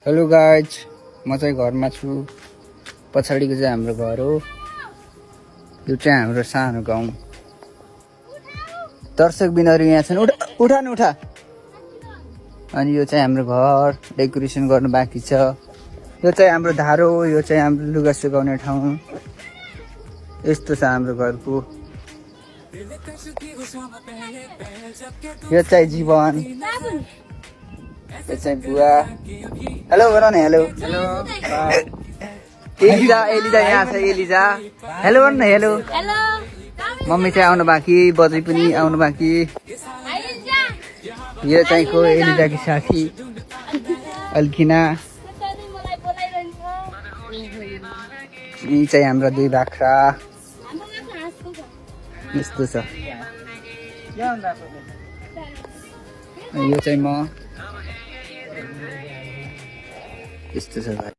Hello guys, म चाहिँ घरमा छु। पछाडिको चाहिँ हाम्रो घर हो। यो चाहिँ हाम्रो सानो गाउँ। दर्शक बिनहरू यहाँ छन्। उठा न उठा। अनि यो चाहिँ हाम्रो घर, डेकोरेसन गर्नु बाँकी छ। यो चाहिँ हाम्रो धारो, यो चाहिँ हाम्रो लुगा सुकाउने ठाउँ। यस्तो छ हाम्रो घरको। यो चाहिँ जीवन, यो चाहिँ बुवा। हेलो भन न। Hello hello. एलिजा यहाँ छ। एलिजा हेलो भन न। हेलो। मम्मी चाहिँ आउनु बाँकी, बजै पनि आउनु बाँकी। यो चाहिँ को एलिजाकी साथी अल्किना। यी चाहिँ हाम्रा दुई बाख्रा। यस्तो छ। यो चाहिँ म। यस्तो छ।